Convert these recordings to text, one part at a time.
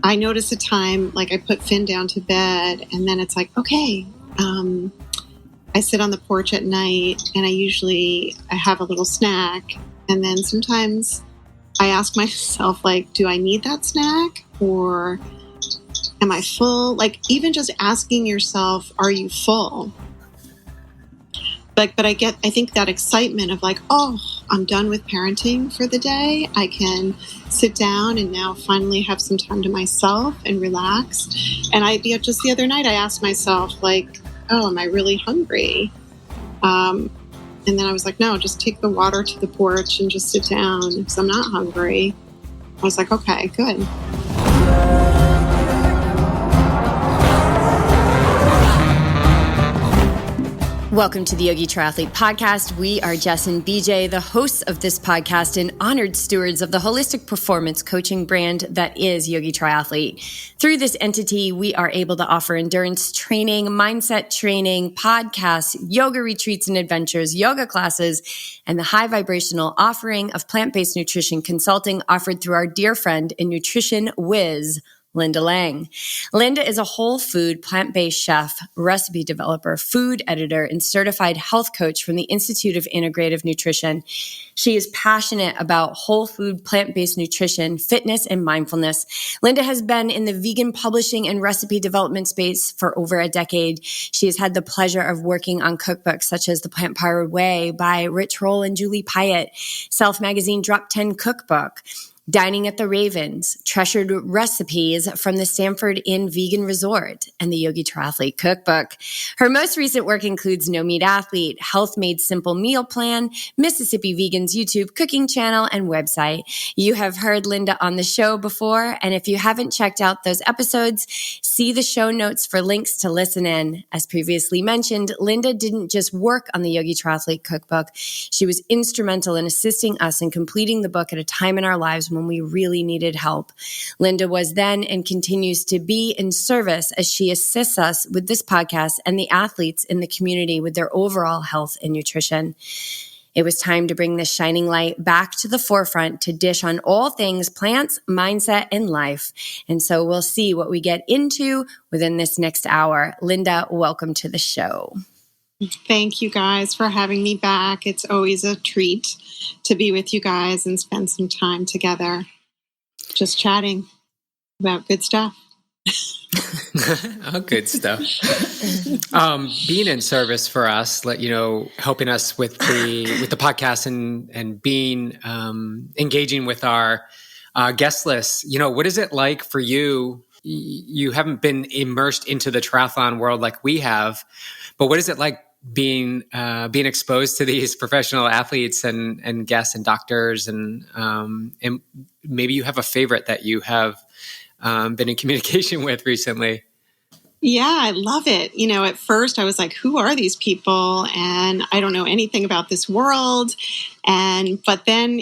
I notice a time, like I put Finn down to bed, and then it's like, okay, I sit on the porch at night, and I have a little snack, and then sometimes I ask myself, like, do I need that snack, or am I full? Like, even just asking yourself, are you full? But I think that excitement of like, oh, I'm done with parenting for the day. I can sit down and now finally have some time to myself and relax. And just the other night, I asked myself, like, oh, am I really hungry? And then I was like, no, just take the water to the porch and just sit down because I'm not hungry. I was like, okay, good. Welcome to the YogiTriathlete podcast. We are Jess and BJ, the hosts of this podcast and honored stewards of the holistic performance coaching brand that is YogiTriathlete. Through this entity, we are able to offer endurance training, mindset training, podcasts, yoga retreats and adventures, yoga classes, and the high vibrational offering of plant-based nutrition consulting offered through our dear friend and nutrition whiz, Lynda Layng. Lynda is a whole food, plant-based chef, recipe developer, food editor, and certified health coach from the Institute of Integrative Nutrition. She is passionate about whole food, plant-based nutrition, fitness, and mindfulness. Lynda has been in the vegan publishing and recipe development space for over a decade. She has had the pleasure of working on cookbooks such as The Plant-Powered Way by Rich Roll and Julie Pyatt, Self Magazine Drop 10 Cookbook, Dining at the Ravens, Treasured Recipes from the Stanford Inn Vegan Resort, and the YogiTriathlete Cookbook. Her most recent work includes No Meat Athlete, Health Made Simple Meal Plan, Mississippi Vegan's YouTube cooking channel, and website. You have heard Lynda on the show before, and if you haven't checked out those episodes, see the show notes for links to listen in. As previously mentioned, Lynda didn't just work on the Triathlete Cookbook. She was instrumental in assisting us in completing the book at a time in our lives when we really needed help. Lynda was then and continues to be in service as she assists us with this podcast and the athletes in the community with their overall health and nutrition. It was time to bring this shining light back to the forefront to dish on all things plants, mindset, and life. And so we'll see what we get into within this next hour. Lynda, welcome to the show. Thank you guys for having me back. It's always a treat to be with you guys and spend some time together just chatting about good stuff. Oh, good stuff. Being in service for us, helping us with the podcast and being engaging with our guest list. What is it like for you? You haven't been immersed into the triathlon world like we have, but what is it like being exposed to these professional athletes and guests and doctors and maybe you have a favorite that you have been in communication with recently? Yeah, I love it. At first I was like, who are these people? And I don't know anything about this world. But then,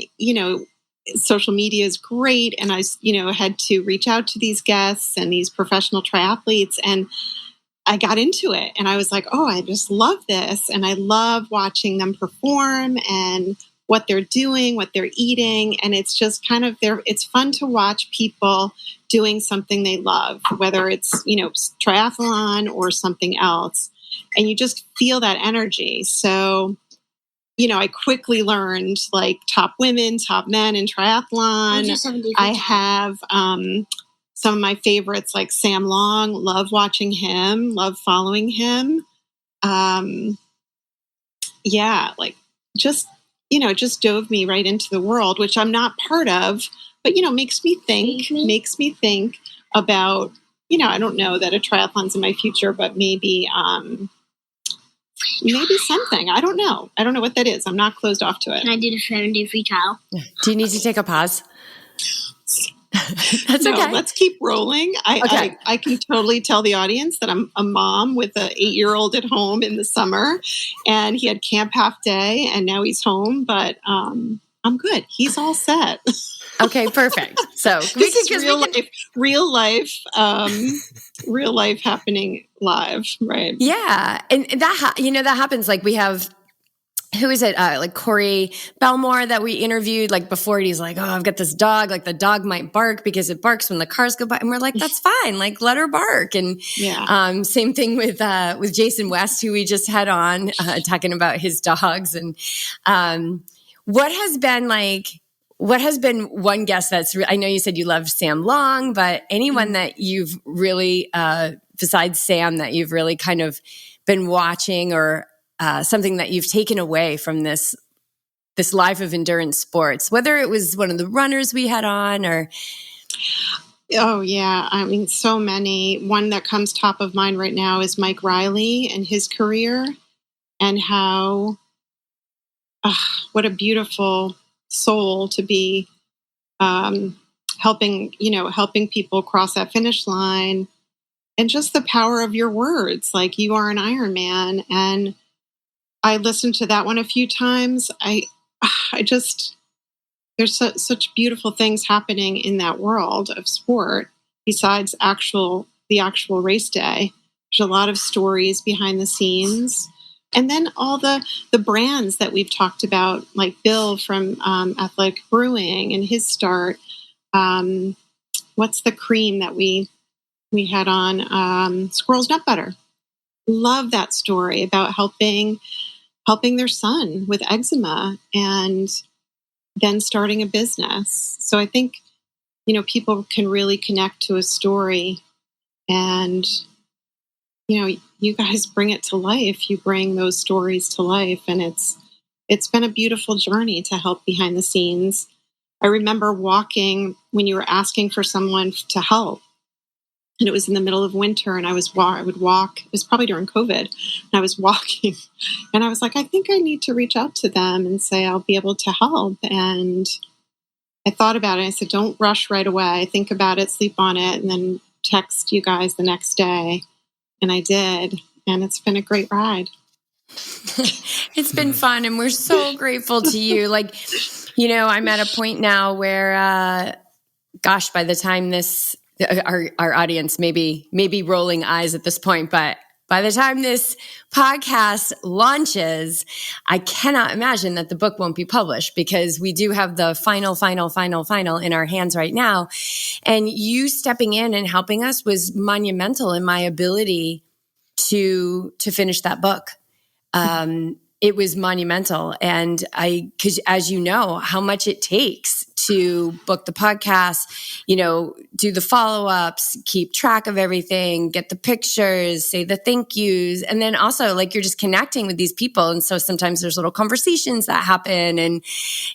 social media is great. And I, had to reach out to these guests and these professional triathletes, and I got into it and I was like, oh, I just love this. And I love watching them perform and what they're doing, what they're eating. And it's just it's fun to watch people doing something they love, whether it's, triathlon or something else. And you just feel that energy. So, I quickly learned like top women, top men in triathlon. I have, some of my favorites like Sam Long, love watching him, love following him. Just dove me right into the world, which I'm not part of, but, makes me think about, I don't know that a triathlon's in my future, but maybe something. I don't know what that is. I'm not closed off to it. Can I do the 7-day free trial? Do you need to take a pause? That's no, okay. Let's keep rolling. I can totally tell the audience that I'm a mom with an 8-year-old at home in the summer, and he had camp half day, and now he's home. But I'm good. He's all set. Okay, perfect. So this is real life happening live, right? Yeah, and that happens. Like we have who is it? Like Corey Belmore that we interviewed like before. He's like, oh, I've got this dog. Like the dog might bark because it barks when the cars go by. And we're like, that's fine. Like let her bark. And same thing with Jason West, who we just had on talking about his dogs. And what has been one guest that's, I know you said you love Sam Long, but anyone that you've really, besides Sam, that you've really kind of been watching or something that you've taken away from this life of endurance sports, whether it was one of the runners we had on or... Oh, yeah. I mean, so many. One that comes top of mind right now is Mike Riley and his career and how, what a beautiful soul to be helping people cross that finish line, and just the power of your words. Like, you are an Iron Man. And I listened to that one a few times. There's such beautiful things happening in that world of sport besides the actual race day. There's a lot of stories behind the scenes. And then all the brands that we've talked about, like Bill from Athletic Brewing and his start. What's the cream that we had on? Squirrel's Nut Butter. Love that story about helping their son with eczema and then starting a business. So I think, people can really connect to a story, and, you guys bring it to life. You bring those stories to life, and it's been a beautiful journey to help behind the scenes. I remember walking when you were asking for someone to help. And it was in the middle of winter, and I would walk. It was probably during COVID. And I was walking, and I was like, I think I need to reach out to them and say I'll be able to help. And I thought about it. I said, don't rush right away. Think about it, sleep on it, and then text you guys the next day. And I did. And it's been a great ride. It's been fun, and we're so grateful to you. Like, I'm at a point now where, by the time this... Our audience may be rolling eyes at this point, but by the time this podcast launches, I cannot imagine that the book won't be published, because we do have the final in our hands right now. And you stepping in and helping us was monumental in my ability to finish that book. It was monumental. And because as you know, how much it takes to book the podcast, do the follow-ups, keep track of everything, get the pictures, say the thank yous. And then also, like, you're just connecting with these people. And so sometimes there's little conversations that happen. And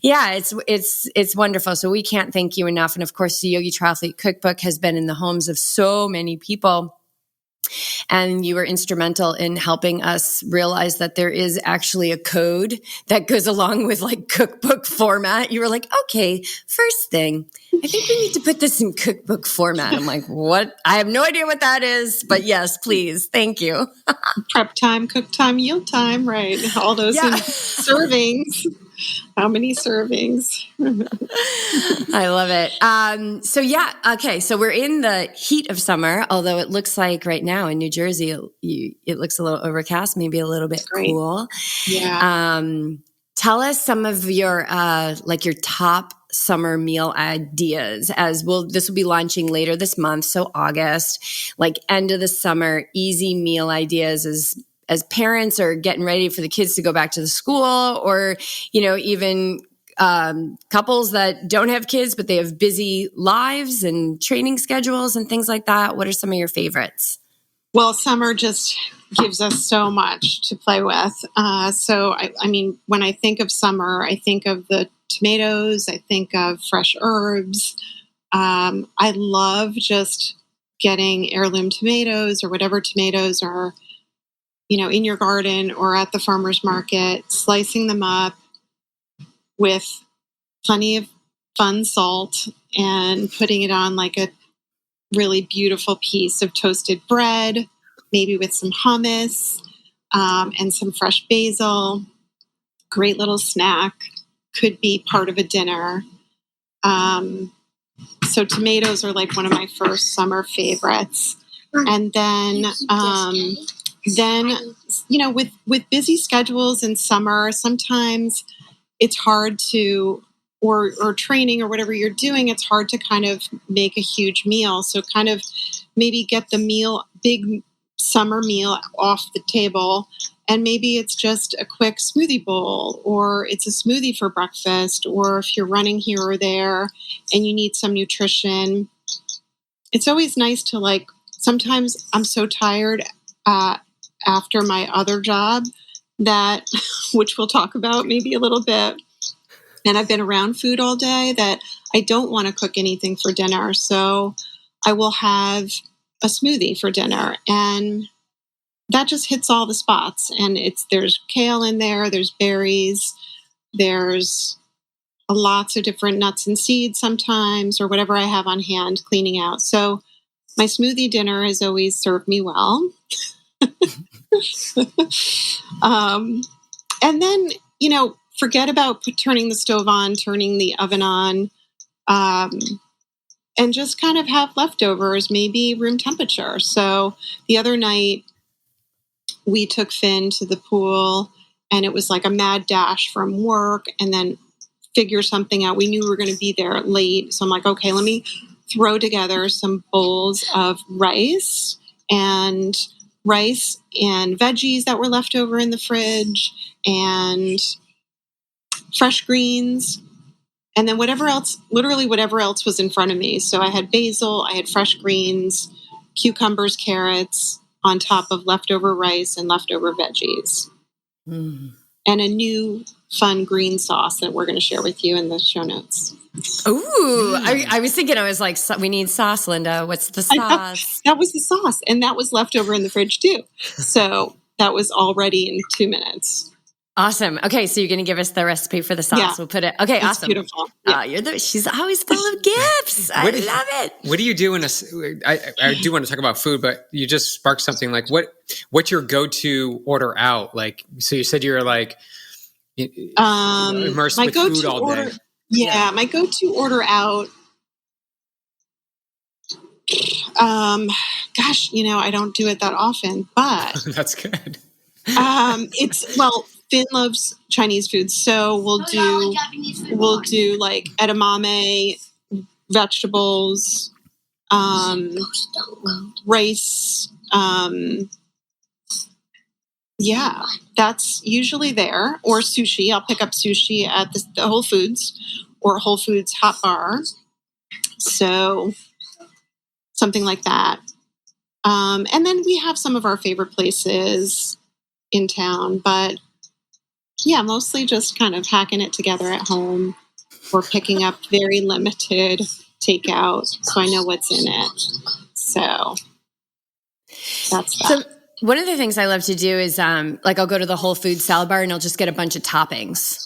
yeah, it's wonderful. So we can't thank you enough. And of course, the Yogi Triathlete Cookbook has been in the homes of so many people. And you were instrumental in helping us realize that there is actually a code that goes along with like cookbook format. You were like, okay, first thing, I think we need to put this in cookbook format. I'm like, what? I have no idea what that is, but yes, please. Thank you. Prep time, cook time, yield time, right? All those servings. How many servings? I love it. So we're in the heat of summer, although it looks like right now in New Jersey, it looks a little overcast, maybe a little bit cool. Yeah. Tell us some of your your top summer meal ideas, this will be launching later this month. So August, like end of the summer, easy meal ideas as parents are getting ready for the kids to go back to the school, or, even couples that don't have kids, but they have busy lives and training schedules and things like that. What are some of your favorites? Well, summer just gives us so much to play with. When I think of summer, I think of the tomatoes, I think of fresh herbs. I love just getting heirloom tomatoes or whatever tomatoes are, in your garden or at the farmer's market, slicing them up with plenty of fun salt and putting it on like a really beautiful piece of toasted bread, maybe with some hummus and some fresh basil. Great little snack. Could be part of a dinner. So tomatoes are like one of my first summer favorites. And then then, with busy schedules in summer, sometimes it's hard to, or training or whatever you're doing, it's hard to kind of make a huge meal. So kind of maybe get the big summer meal off the table. And maybe it's just a quick smoothie bowl, or it's a smoothie for breakfast, or if you're running here or there and you need some nutrition. It's always nice to sometimes I'm so tired after my other job that, which we'll talk about maybe a little bit, and I've been around food all day, that I don't want to cook anything for dinner. So I will have a smoothie for dinner, and that just hits all the spots. And there's kale in there, there's berries, there's lots of different nuts and seeds sometimes, or whatever I have on hand cleaning out. So my smoothie dinner has always served me well. And then, forget about turning the stove on, turning the oven on, and just kind of have leftovers, maybe room temperature. So the other night we took Finn to the pool, and it was like a mad dash from work and then figure something out. We knew we were going to be there late. So I'm like, okay, let me throw together some bowls of rice and veggies that were left over in the fridge, and fresh greens, and then whatever else was in front of me. So I had basil, I had fresh greens, cucumbers, carrots, on top of leftover rice and leftover veggies. And a new fun green sauce that we're going to share with you in the show notes. Ooh, I was thinking, we need sauce, Lynda. What's the sauce? That was the sauce. And that was left over in the fridge too. So that was all ready in 2 minutes. Awesome. Okay, so you're going to give us the recipe for the sauce. Yeah. We'll put it. Okay, it's awesome. Beautiful. Yeah. She's always full of gifts. I love it. What do you do I do want to talk about food, but you just sparked something. Like what's your go-to order out? So you said you're immersed with food all day. Yeah, my go-to order out. Gosh, I don't do it that often, but that's good. Finn loves Chinese food, so we'll do like edamame, vegetables, rice. Yeah, that's usually there. Or sushi. I'll pick up sushi at the Whole Foods or Whole Foods Hot Bar. So something like that. And then we have some of our favorite places in town, but yeah, mostly just kind of hacking it together at home or picking up very limited takeout so I know what's in it. So that's that. So one of the things I love to do is I'll go to the Whole Foods salad bar and I'll just get a bunch of toppings.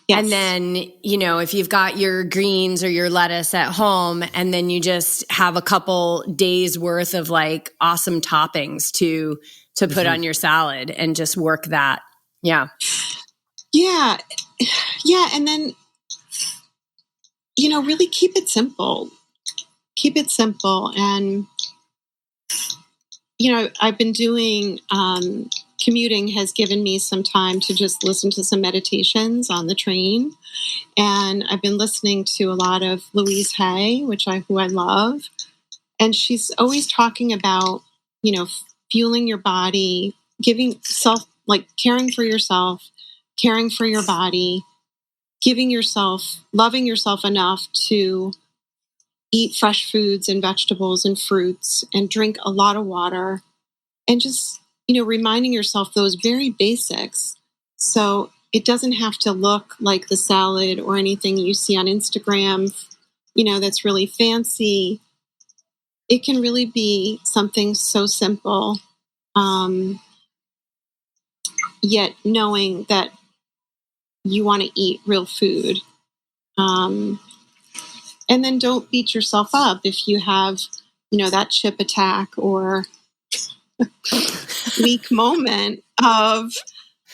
Yes. And then, if you've got your greens or your lettuce at home, and then you just have a couple days worth of awesome toppings to put on your salad and just work that. Yeah. Yeah. Yeah. And then, really keep it simple. Keep it simple. And, I've been doing, commuting has given me some time to just listen to some meditations on the train. And I've been listening to a lot of Louise Hay, who I love. And she's always talking about, fueling your body, giving caring for yourself, caring for your body, loving yourself enough to eat fresh foods and vegetables and fruits and drink a lot of water, and just, reminding yourself those very basics. So it doesn't have to look like the salad or anything you see on Instagram, that's really fancy. It can really be something so simple, yet knowing that you want to eat real food. And then don't beat yourself up if you have, that chip attack or weak moment of,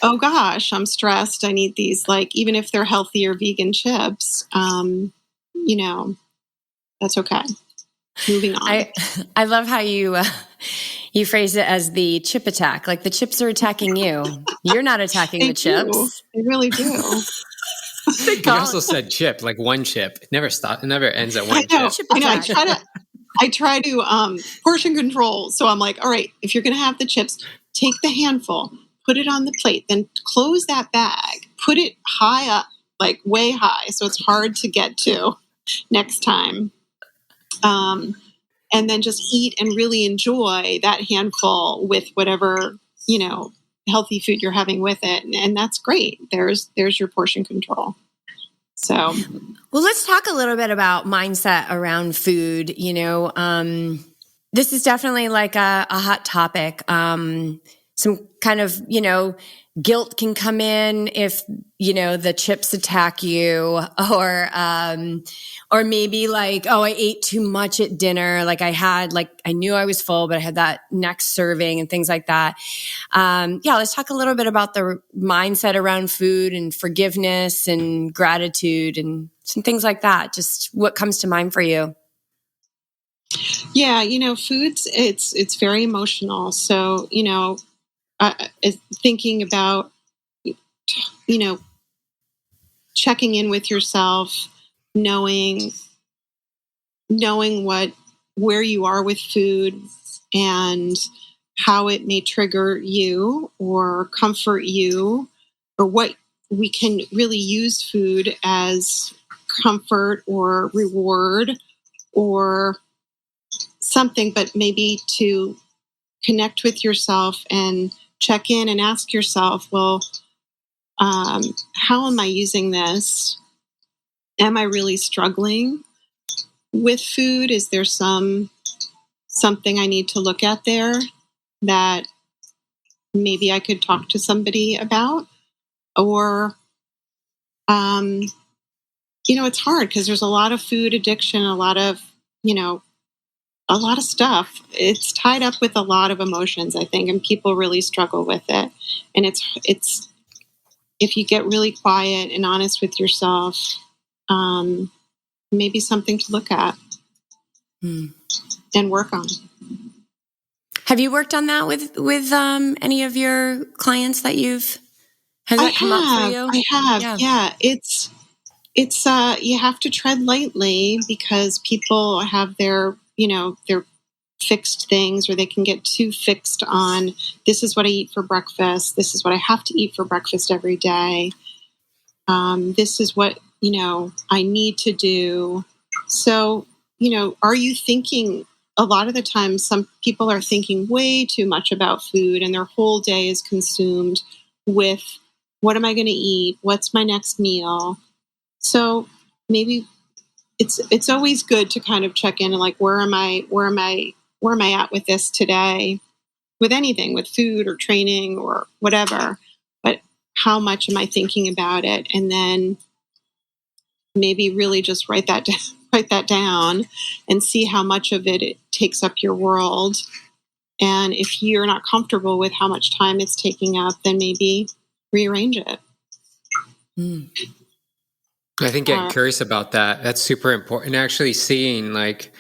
oh gosh, I'm stressed. I need these, even if they're healthy or vegan chips, that's okay. Moving on. I love how you You phrase it as the chip attack, like the chips are attacking you. You're not attacking the chips. They really do. You also said chip, like one chip. It never stops. It never ends at one chip. Chip I know. attack. I try to portion control. So I'm like, all right, if you're going to have the chips, take the handful, put it on the plate, then close that bag, put it high up, like way high, so it's hard to get to next time. And then just eat and really enjoy that handful with whatever, healthy food you're having with it. And that's great. There's your portion control. So, well, let's talk a little bit about mindset around food. This is definitely like a hot topic. Some kind of, guilt can come in if, the chips attack you, or maybe like, oh, I ate too much at dinner. Like I knew I was full, but I had that next serving and things like that. Let's talk a little bit about the mindset around food and forgiveness and gratitude and some things like that. Just what comes to mind for you? Yeah, foods, it's very emotional. So, thinking about, checking in with yourself, knowing where you are with food and how it may trigger you or comfort you, or what we can really use food as comfort or reward or something, but maybe to connect with yourself and check in and ask yourself, well, how am I using this? Am I really struggling with food? Is there something I need to look at there that maybe I could talk to somebody about? Or, it's hard because there's a lot of food addiction, a lot of stuff. It's tied up with a lot of emotions, I think, and people really struggle with it. And it's if you get really quiet and honest with yourself, maybe something to look at and work on. Have you worked on that with any of your clients that has that come up for you? I have. Yeah. It's you have to tread lightly because people have their fixed things, or they can get too fixed on, this is what I eat for breakfast. This is what I have to eat for breakfast every day. This is what, I need to do. So, are you thinking, a lot of the time, some people are thinking way too much about food and their whole day is consumed with, what am I going to eat? What's my next meal? So maybe it's always good to kind of check in and like, where am I at with this today? With anything, with food or training or whatever. But how much am I thinking about it? And then maybe really just write that down and see how much of it takes up your world. And if you're not comfortable with how much time it's taking up, then maybe rearrange it. I think getting curious about that, that's super important. Actually seeing like,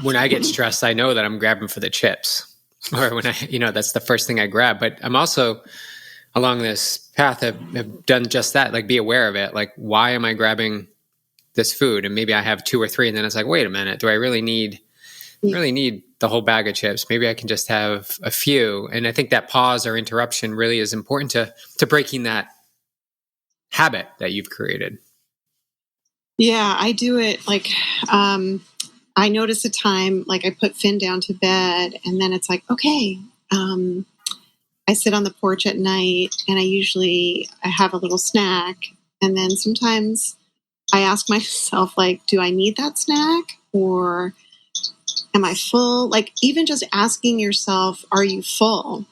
when I get stressed, I know that I'm grabbing for the chips, or when that's the first thing I grab. But I'm also along this path have done just that, like be aware of it. Like, why am I grabbing this food? And maybe I have 2 or 3, and then it's like, wait a minute, do I really need the whole bag of chips? Maybe I can just have a few. And I think that pause or interruption really is important to breaking that habit that you've created. Yeah, I do it like, I notice a time, like I put Finn down to bed and then it's like, okay, I sit on the porch at night and I have a little snack. And then sometimes I ask myself, like, do I need that snack or am I full? Like even just asking yourself, are you full?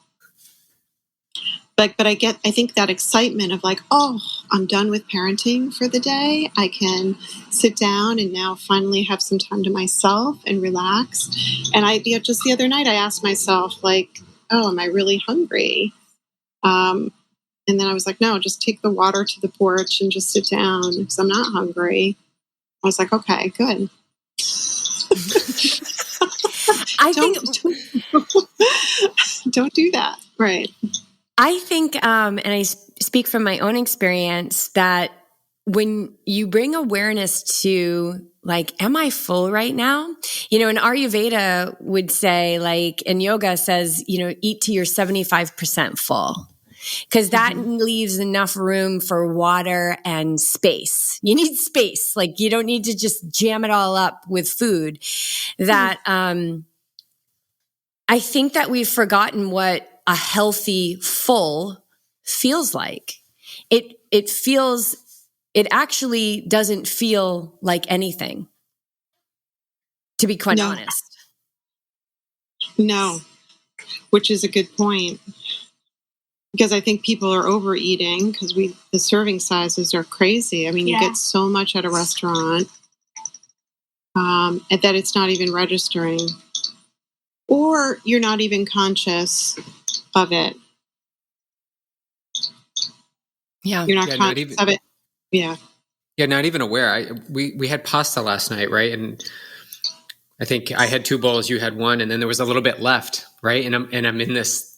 But I think that excitement of like, oh, I'm done with parenting for the day. I can sit down and now finally have some time to myself and relax. And just the other night I asked myself like, oh, am I really hungry? And then I was like, no, just take the water to the porch and just sit down because I'm not hungry. I was like, okay, good. don't do that. Right. I think, and I speak from my own experience, that when you bring awareness to like, am I full right now? You know, and Ayurveda would say, like, and yoga says, you know, eat to your 75% full. Because that leaves enough room for water and space. You need space. Like, you don't need to just jam it all up with food. That, I think that we've forgotten what a healthy full feels like. It actually doesn't feel like anything, to be quite honest. No, which is a good point. Because I think people are overeating because the serving sizes are crazy. I mean, you get so much at a restaurant and that it's not even registering. Or you're not even conscious of it. Yeah. You're not conscious of it. Yeah. Yeah, not even aware. We had pasta last night, right? And I think I had 2 bowls, you had 1, and then there was a little bit left, right? And I'm in this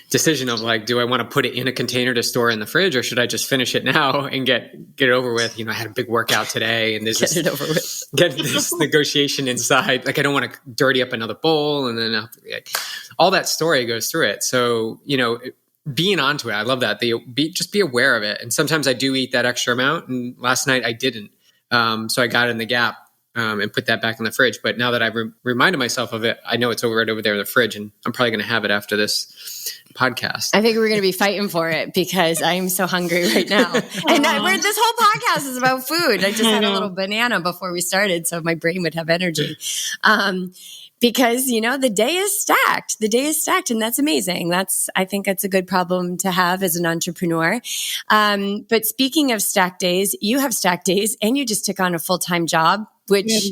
decision of like, do I want to put it in a container to store in the fridge, or should I just finish it now and get it over with? You know, I had a big workout today, and there's get this negotiation inside. Like, I don't want to dirty up another bowl, and then all that story goes through it. So, you know, being onto it, I love that. Just be aware of it. And sometimes I do eat that extra amount, and last night I didn't. So I got in the gap. And put that back in the fridge. But now that I've reminded myself of it, I know it's right over there in the fridge, and I'm probably going to have it after this podcast. I think we're going to be fighting for it because I'm so hungry right now. And this whole podcast is about food. I just had a little banana before we started, so my brain would have energy. Because, you know, the day is stacked. And that's amazing. I think that's a good problem to have as an entrepreneur. But speaking of stacked days, you have stacked days, and you just took on a full-time job, which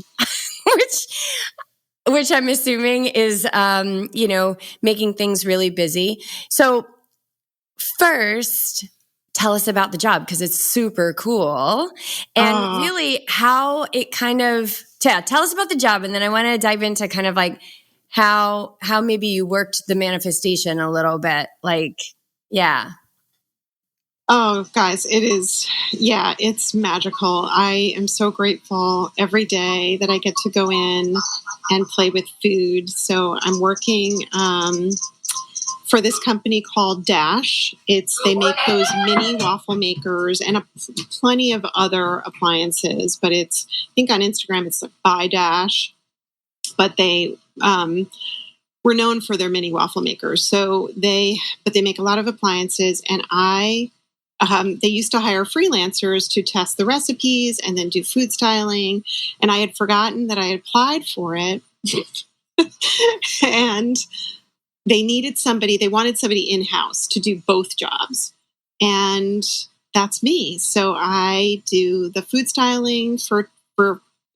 I'm assuming is, you know, making things really busy. So first, tell us about the job, because it's super cool, and really how it kind of, tell us about the job. And then I want to dive into kind of like how maybe you worked the manifestation a little bit. Like, yeah. Oh, guys, it's magical. I am so grateful every day that I get to go in and play with food. So I'm working for this company called Dash. They make those mini waffle makers and plenty of other appliances, but I think on Instagram it's like by Dash, but they were known for their mini waffle makers. So they make a lot of appliances, and they used to hire freelancers to test the recipes and then do food styling. And I had forgotten that I had applied for it. And they wanted somebody in-house to do both jobs. And that's me. So I do the food styling for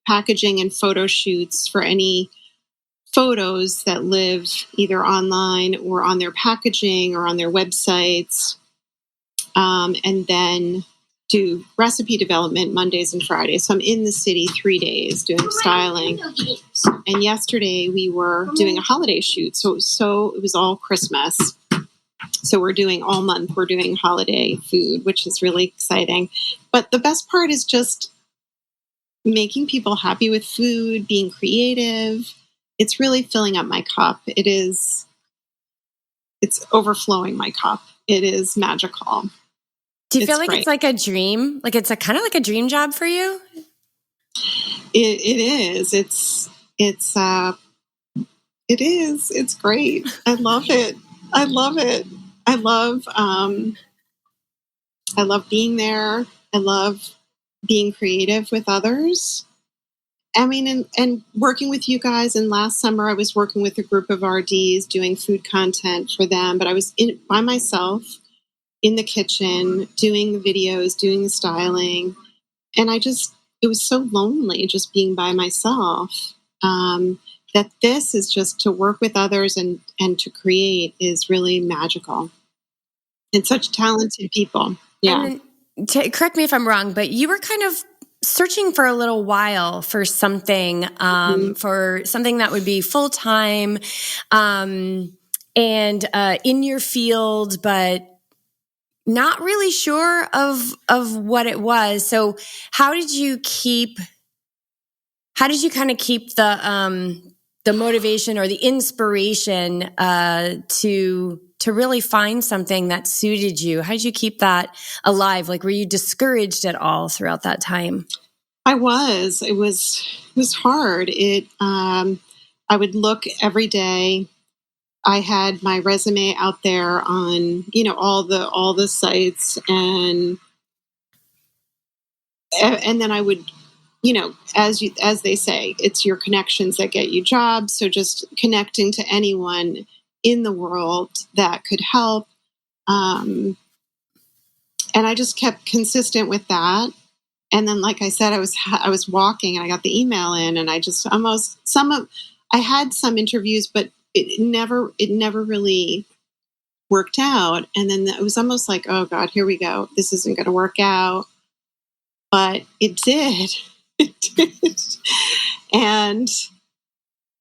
packaging and photo shoots for any photos that live either online or on their packaging or on their websites. And then do recipe development Mondays and Fridays. So I'm in the city 3 days doing styling. And yesterday we were doing a holiday shoot. So it was all Christmas. So we're doing all month, we're doing holiday food, which is really exciting. But the best part is just making people happy with food, being creative. It's really filling up my cup. It's overflowing my cup. It is magical. Do you feel like it's like a dream? Like it's kind of like a dream job for you? It is. It is. It's great. I love it. I love being there. I love being creative with others. I mean, and working with you guys. And last summer I was working with a group of RDs doing food content for them, but I was by myself in the kitchen, doing the videos, doing the styling. And it was so lonely just being by myself, that this is just to work with others and to create is really magical. And such talented people. Yeah. And correct me if I'm wrong, but you were kind of searching for a little while for something, for something that would be full-time, and in your field, but not really sure of what it was. So how did you kind of keep the motivation or the inspiration to really find something that suited you? How did you keep that alive? Like, were you discouraged at all throughout that time? I was. It was hard. I would look every day. I had my resume out there on, all the sites, and then I would, as they say, it's your connections that get you jobs. So just connecting to anyone in the world that could help. And I just kept consistent with that. And then, like I said, I was walking and I got the email in, and I just I had some interviews, but it never really worked out. And then it was almost like, oh God, here we go. This isn't going to work out. But it did. It did. And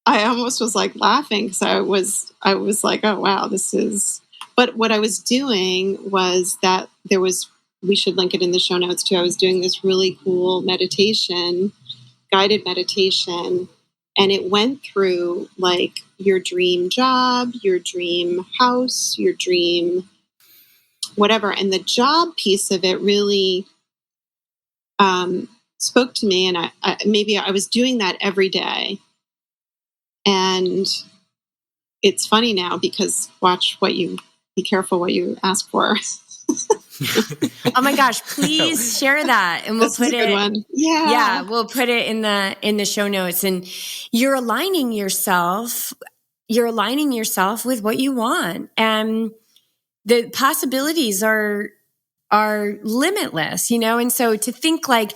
I almost was like laughing because I was like, oh wow, this is. But what I was doing was that we should link it in the show notes too. I was doing this really cool guided meditation, and it went through like your dream job, your dream house, your dream whatever. And the job piece of it really spoke to me. And I was doing that every day. And it's funny now because be careful what you ask for. Oh my gosh, please share that, and we'll put it. One. Yeah, we'll put it in the show notes. And you're aligning yourself with what you want, and the possibilities are limitless, And so to think like,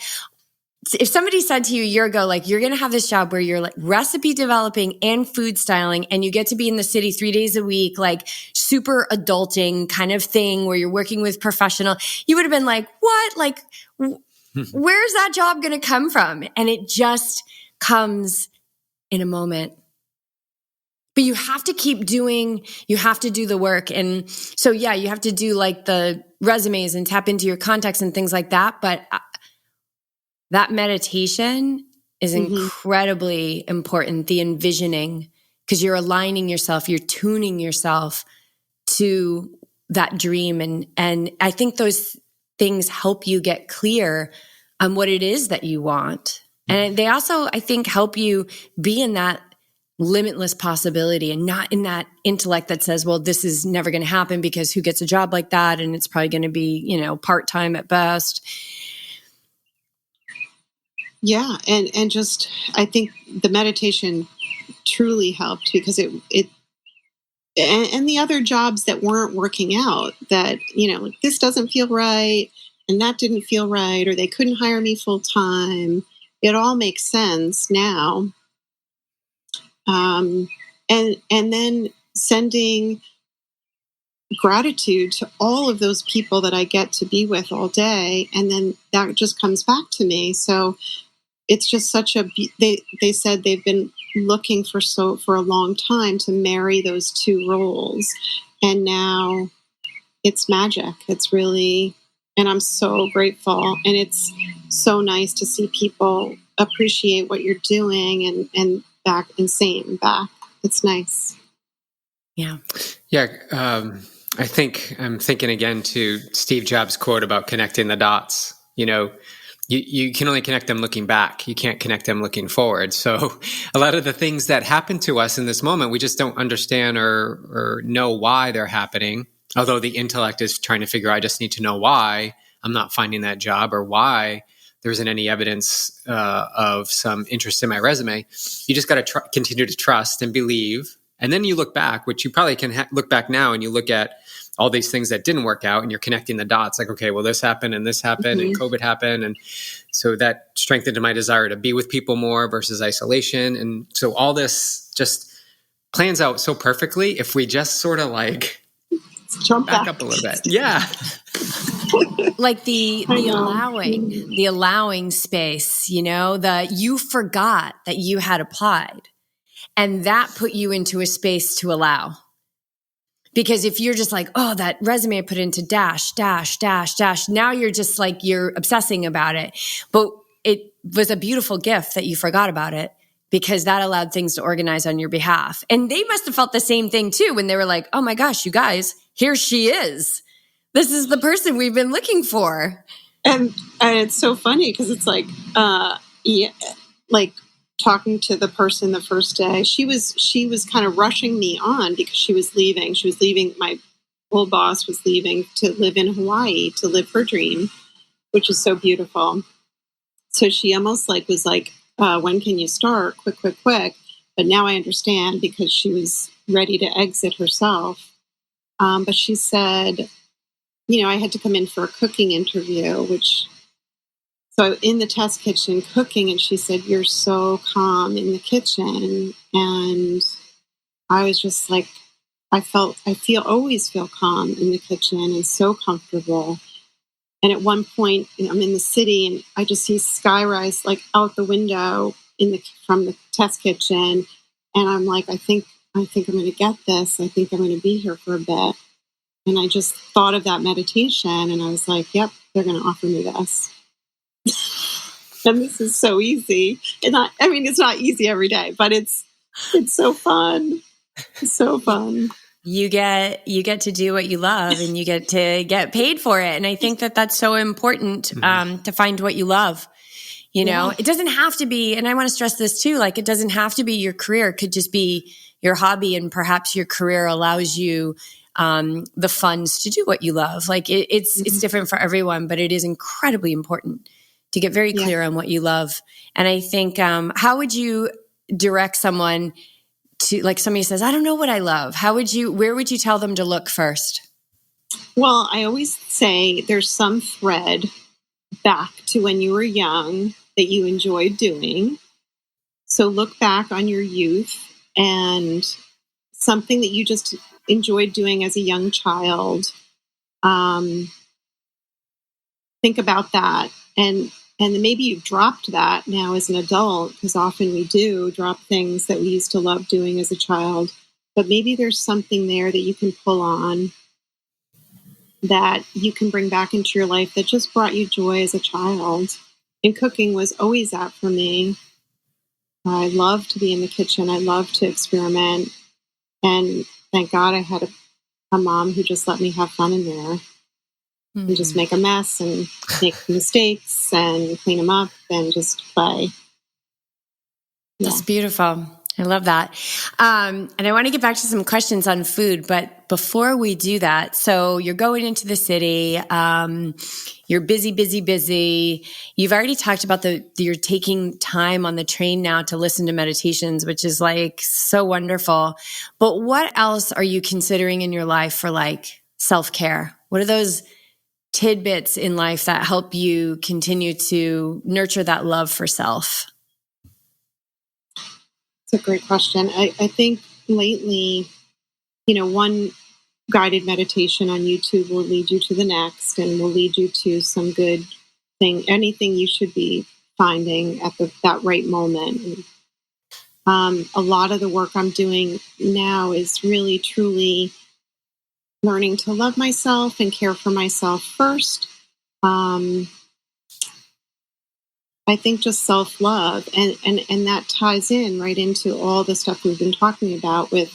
if somebody said to you a year ago, like, you're going to have this job where you're like recipe developing and food styling, and you get to be in the city 3 days a week, like super adulting kind of thing where you're working with professional, you would have been like, what? Like, where's that job going to come from? And it just comes in a moment. But you have to keep you have to do the work. And so, yeah, you have to do like the resumes and tap into your contacts and things like that. But that meditation is incredibly important, the envisioning, because you're aligning yourself, you're tuning yourself to that dream. And I think those things help you get clear on what it is that you want. And they also, I think, help you be in that limitless possibility and not in that intellect that says, well, this is never going to happen because who gets a job like that? And it's probably going to be, part-time at best. Yeah. And just, I think the meditation truly helped because it and the other jobs that weren't working out, that, like, this doesn't feel right and that didn't feel right, or they couldn't hire me full time. It all makes sense now. And then sending gratitude to all of those people that I get to be with all day. And then that just comes back to me. So it's just they said they've been looking for a long time to marry those two roles. And now it's magic. It's really, and I'm so grateful. And it's so nice to see people appreciate what you're doing and back and same back. It's nice. Yeah. Yeah. I think I'm thinking again to Steve Jobs' quote about connecting the dots. You can only connect them looking back. You can't connect them looking forward. So a lot of the things that happen to us in this moment, we just don't understand or know why they're happening. Although the intellect is trying to figure, I just need to know why I'm not finding that job, or why there isn't any evidence of some interest in my resume. You just got to continue to trust and believe. And then you look back, which you probably can look back now, and you look at all these things that didn't work out, and you're connecting the dots like, okay, well, this happened and this happened and COVID happened. And so that strengthened my desire to be with people more versus isolation. And so all this just plans out so perfectly if we just sort of like jump back up a little bit. Yeah. like the allowing space, that you forgot that you had applied, and that put you into a space to allow. Because if you're just like, oh, that resume I put into dash, dash, dash, dash, now you're just like, you're obsessing about it. But it was a beautiful gift that you forgot about it, because that allowed things to organize on your behalf. And they must have felt the same thing too, when they were like, oh my gosh, you guys, here she is. This is the person we've been looking for. And it's so funny because it's like, like talking to the person the first day, she was kind of rushing me on because she was leaving. She was leaving. My old boss was leaving to live in Hawaii, to live her dream, which is so beautiful. So she almost was like, when can you start? Quick, quick, quick. But now I understand, because she was ready to exit herself. But she said, I had to come in for a cooking interview, so in the test kitchen cooking, and she said, you're so calm in the kitchen. And I was just like, always feel calm in the kitchen and so comfortable. And at one point, I'm in the city and I just see skyrise out the window from the test kitchen. And I'm like, I think I'm going to get this. I think I'm going to be here for a bit. And I just thought of that meditation, and I was like, yep, they're going to offer me this. And this is so easy. It's not easy every day, but it's so fun. It's so fun. You get to do what you love, and you get to get paid for it. And I think that that's so important, to find what you love. It doesn't have to be, and I want to stress this too, it doesn't have to be your career. It could just be your hobby, and perhaps your career allows you the funds to do what you love. It's different for everyone, but it is incredibly important to get very clear on what you love. And I think, how would you direct someone to, somebody says, I don't know what I love. Where would you tell them to look first? Well, I always say there's some thread back to when you were young that you enjoyed doing. So look back on your youth and something that you just enjoyed doing as a young child. Think about that. And then maybe you've dropped that now as an adult, because often we do drop things that we used to love doing as a child. But maybe there's something there that you can pull on, that you can bring back into your life that just brought you joy as a child. And cooking was always that for me. I love to be in the kitchen. I love to experiment. And thank God I had a mom who just let me have fun in there. And just make a mess and make mistakes and clean them up and just play. That's beautiful. I love that. And I want to get back to some questions on food, but before we do that, so you're going into the city, you're busy, busy, busy. You've already talked about you're taking time on the train now to listen to meditations, which is so wonderful. But what else are you considering in your life for self-care? What are those tidbits in life that help you continue to nurture that love for self? It's a great question. I think lately, one guided meditation on YouTube will lead you to the next, and will lead you to some good thing, anything you should be finding at that right moment. And, a lot of the work I'm doing now is really, truly learning to love myself and care for myself first. I think just self-love, and that ties in right into all the stuff we've been talking about with,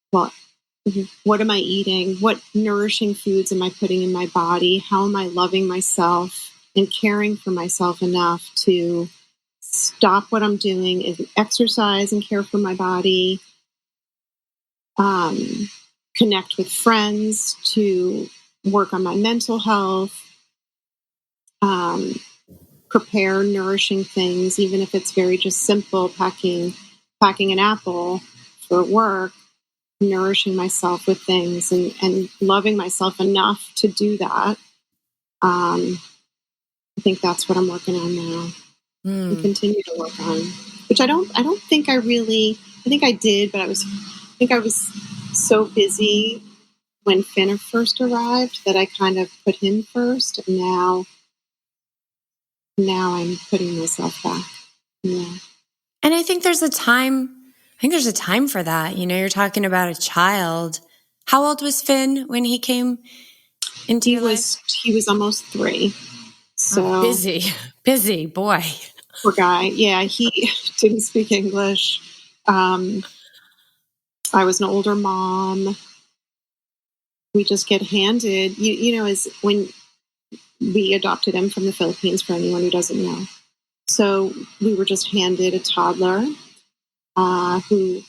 what am I eating? What nourishing foods am I putting in my body? How am I loving myself and caring for myself enough to stop what I'm doing and exercise and care for my body? Connect with friends, to work on my mental health, prepare nourishing things, even if it's very just simple, packing an apple for work, nourishing myself with things and loving myself enough to do that. I think that's what I'm working on now and continue to work on, which I don't think I think I did, but I was so busy when Finn first arrived that I kind of put him first. And now I'm putting myself back. Yeah. And I think there's a time for that. You're talking about a child. How old was Finn when he came into your life? He was almost 3. So busy boy. Poor guy. Yeah, he didn't speak English. I was an older mom. We just get handed, as when we adopted him from the Philippines, for anyone who doesn't know. So we were just handed a toddler who,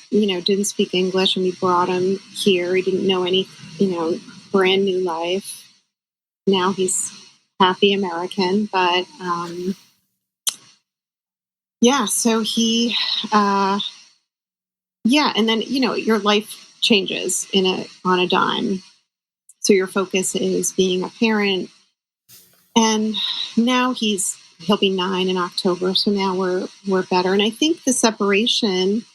didn't speak English, and we brought him here. He didn't know any, brand new life. Now he's happy American, but so he, and then, your life changes on a dime. So your focus is being a parent. And now he'll be 9 in October. So now we're better. And I think the separation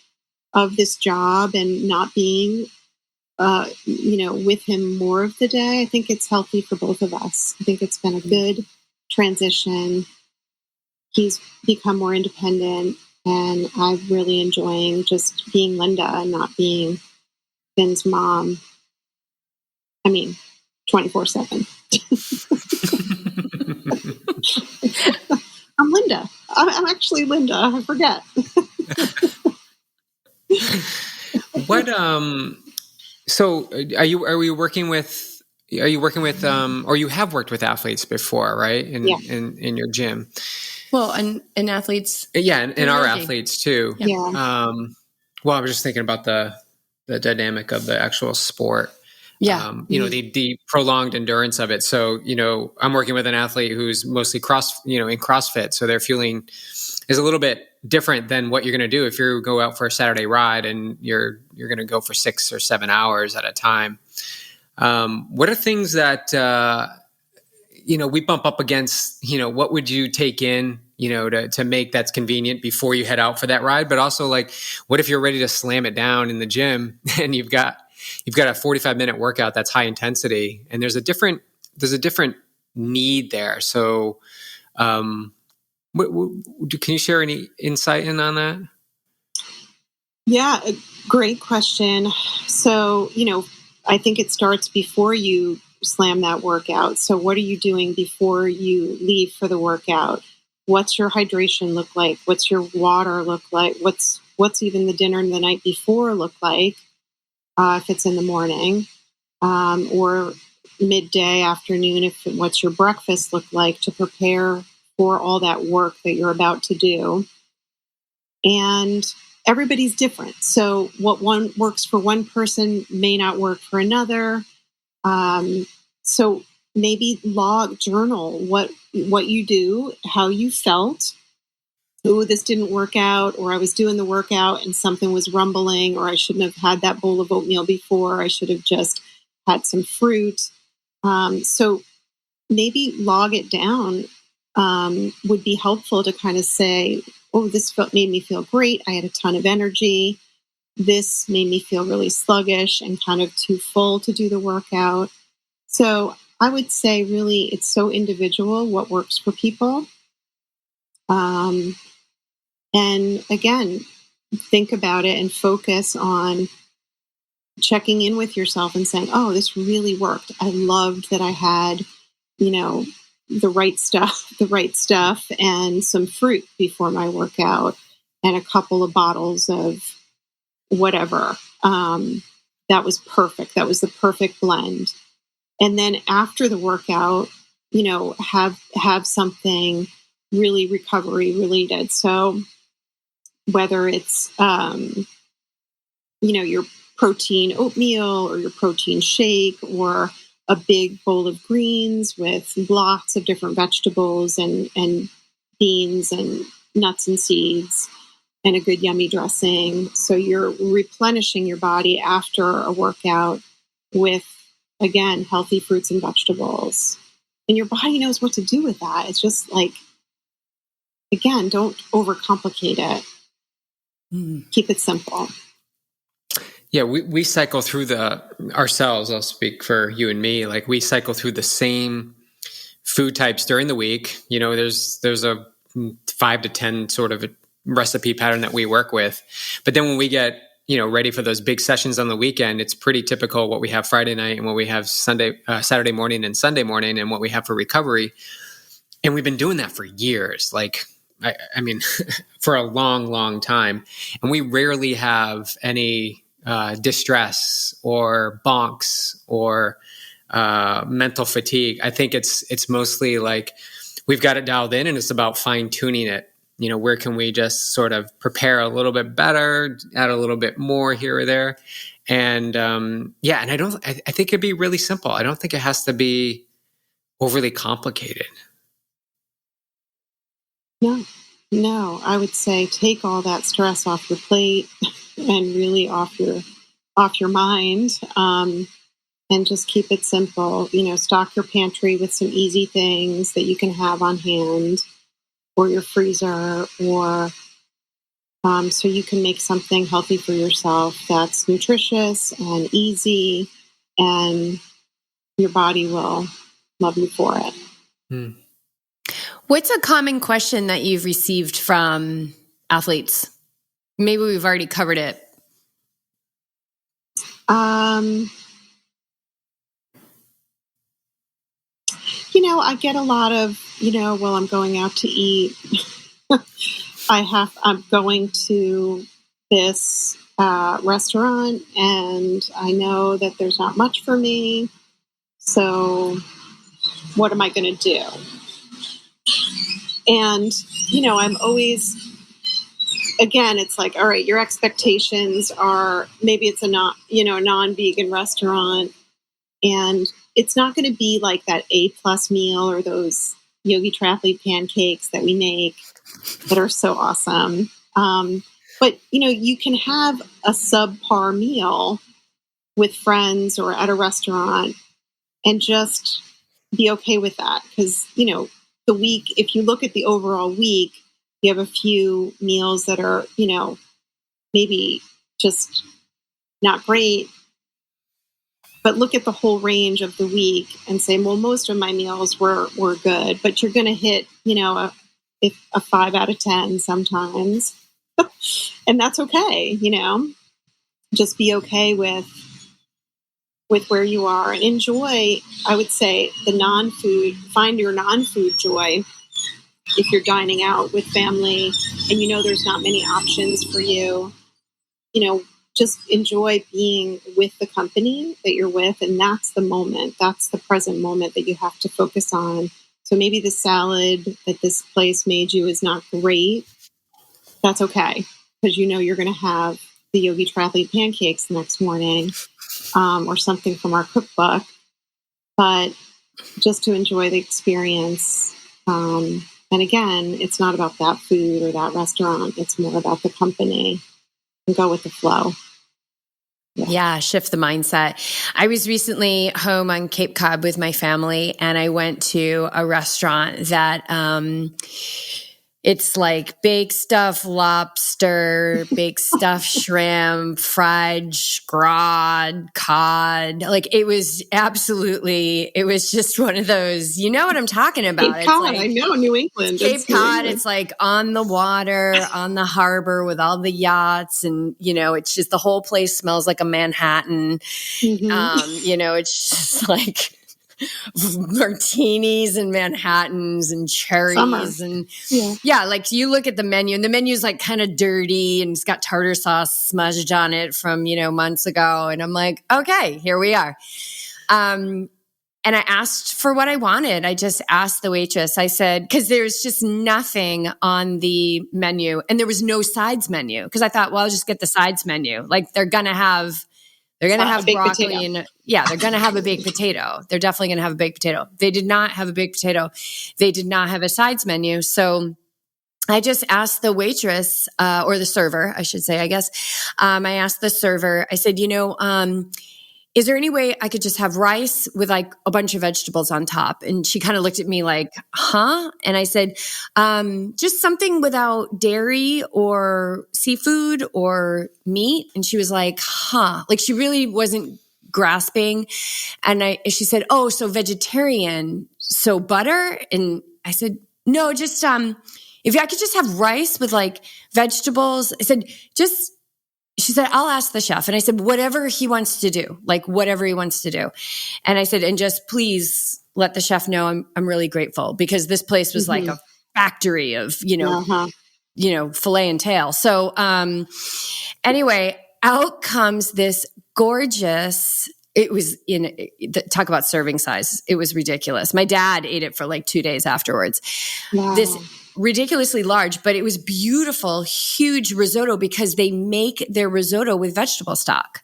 of this job and not being, with him more of the day, I think it's healthy for both of us. I think it's been a good transition. He's become more independent, and I'm really enjoying just being Lynda and not being Finn's mom. 24/7. I'm Lynda. I'm actually Lynda. I forget. What so are you working with or you have worked with athletes before, right? In your gym. Well, and athletes. Yeah, and our athletes too. Yeah. Well, I was just thinking about the dynamic of the actual sport. Yeah. The prolonged endurance of it. So, I'm working with an athlete who's mostly in CrossFit. So their fueling is a little bit different than what you're going to do if you go out for a Saturday ride and you're going to go for 6 or 7 hours at a time. What are things that, we bump up against, what would you take in, to make that's convenient before you head out for that ride? But also, like, what if you're ready to slam it down in the gym and you've got a 45-minute workout that's high intensity, and there's a different need there. So, can you share any insight on that? Yeah, great question. So, I think it starts before you slam that workout. So what are you doing before you leave for the workout? What's your hydration look like? What's your water look like? What's even the dinner the night before look like? If it's in the morning, or midday, afternoon, what's your breakfast look like to prepare for all that work that you're about to do. And everybody's different. So what one works for one person may not work for another. So maybe journal what you do, how you felt. Oh, this didn't work out, or I was doing the workout and something was rumbling, or I shouldn't have had that bowl of oatmeal before. I should have just had some fruit. So maybe log it down would be helpful to kind of say, oh, this made me feel great. I had a ton of energy. This made me feel really sluggish and kind of too full to do the workout. So I would say really it's so individual what works for people. And again, think about it and focus on checking in with yourself and saying, oh, this really worked. I loved that I had, the right stuff and some fruit before my workout and a couple of bottles of whatever. That was perfect. That was the perfect blend. And then after the workout, have something really recovery related. So whether it's, your protein oatmeal or your protein shake or a big bowl of greens with lots of different vegetables and beans and nuts and seeds and a good yummy dressing. So you're replenishing your body after a workout with, again, healthy fruits and vegetables. And your body knows what to do with that. It's just like, again, don't overcomplicate it. Keep it simple. Yeah, we cycle through ourselves. I'll speak for you and me. Like we cycle through the same food types during the week. There's a 5 to 10 sort of a recipe pattern that we work with. But then when we get, ready for those big sessions on the weekend, it's pretty typical what we have Friday night and what we have Saturday morning and Sunday morning and what we have for recovery. And we've been doing that for years. Like, I mean, for a long, long time. And we rarely have any distress or bonks or mental fatigue. I think it's mostly like we've got it dialed in and it's about fine tuning it. Where can we just sort of prepare a little bit better, add a little bit more here or there. And and I think it'd be really simple. I don't think it has to be overly complicated. No, I would say take all that stress off your plate and really off your mind. And just keep it simple. Stock your pantry with some easy things that you can have on hand, or your freezer, or so you can make something healthy for yourself that's nutritious and easy, and your body will love you for it. Hmm. What's a common question that you've received from athletes? Maybe we've already covered it. I get a lot of, I'm going out to eat. I'm going to this restaurant and I know that there's not much for me. So what am I going to do? And, I'm always, again, it's like, all right, your expectations are, maybe it's a non-vegan restaurant, and it's not going to be like that A+ meal or those YogiTriathlete pancakes that we make that are so awesome. But, you can have a subpar meal with friends or at a restaurant and just be okay with that. Because, the week, if you look at the overall week, you have a few meals that are, maybe just not great. But look at the whole range of the week and say, well, most of my meals were good, but you're going to hit, a 5 out of 10 sometimes. And that's okay. Just be okay with where you are and enjoy, I would say, find your non-food joy. If you're dining out with family and there's not many options for you, just enjoy being with the company that you're with. And that's the moment. That's the present moment that you have to focus on. So maybe the salad that this place made you is not great. That's okay. Because you're going to have the YogiTriathlete pancakes the next morning or something from our cookbook. But just to enjoy the experience. And again, it's not about that food or that restaurant. It's more about the company, and go with the flow. Yeah, shift the mindset. I was recently home on Cape Cod with my family, and I went to a restaurant that it's like baked stuffed lobster, baked stuffed shrimp, fried scrod, cod. Like it was just one of those, you know what I'm talking about. Cape Cod, I know, New England. Cape Cod, it's like on the water, on the harbor with all the yachts. And, it's just the whole place smells like a Manhattan. Mm-hmm. It's just like martinis and Manhattans and cherries. Summer. And like you look at the menu and the menu's like kind of dirty and it's got tartar sauce smudged on it from, months ago. And I'm like, okay, here we are. And I asked for what I wanted. I just asked the waitress. I said, because there's just nothing on the menu and there was no sides menu. Because I thought, well, I'll just get the sides menu. Like they're going to have broccoli and they're going to have a baked potato. They're definitely going to have a baked potato. They did not have a baked potato. They did not have a sides menu. So I just asked the waitress, or the server, I should say, I guess. I asked the server, I said, is there any way I could just have rice with like a bunch of vegetables on top? And she kind of looked at me like, huh? And I said, just something without dairy or seafood or meat. And she was like, huh? Like she really wasn't grasping. And she said, oh, so vegetarian, so butter? And I said, no, just, if I could just have rice with like vegetables. I said, she said, I'll ask the chef. And I said, whatever he wants to do, like whatever he wants to do. And I said, and just please let the chef know I'm really grateful, because this place was like a factory of, filet and tail. So, anyway, out comes this gorgeous, it was talk about serving size. It was ridiculous. My dad ate it for like 2 days afterwards. Wow. This ridiculously large, but it was beautiful, huge risotto, because they make their risotto with vegetable stock.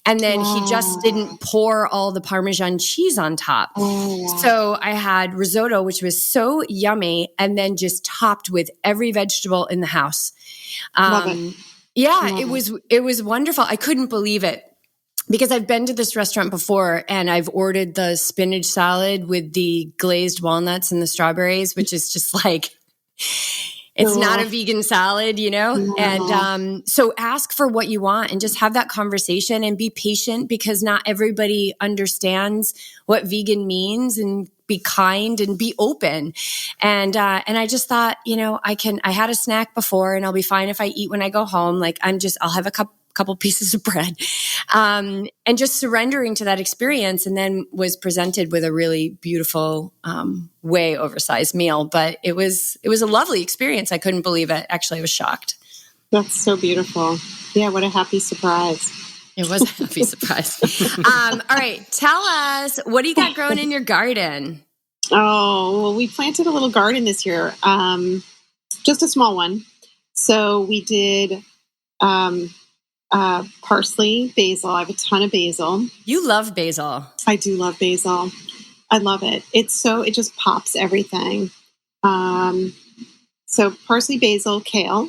And then he just didn't pour all the Parmesan cheese on top. So I had risotto, which was so yummy, and then just topped with every vegetable in the house. Love it. Yeah, it was wonderful. I couldn't believe it, because I've been to this restaurant before and I've ordered the spinach salad with the glazed walnuts and the strawberries, which is just like, it's not a vegan salad, And so ask for what you want and just have that conversation and be patient, because not everybody understands what vegan means, and be kind and be open. And I just thought, I had a snack before and I'll be fine if I eat when I go home. Like I'll have a couple pieces of bread, and just surrendering to that experience. And then was presented with a really beautiful, way oversized meal, but it was a lovely experience. I couldn't believe it. Actually, I was shocked. That's so beautiful. Yeah. What a happy surprise. It was a happy surprise. All right. Tell us, what do you got growing in your garden? Oh, well, we planted a little garden this year. Just a small one. So we did, parsley, basil. I have a ton of basil. You love basil. I do love basil. I love it. It just pops everything. So parsley, basil, kale,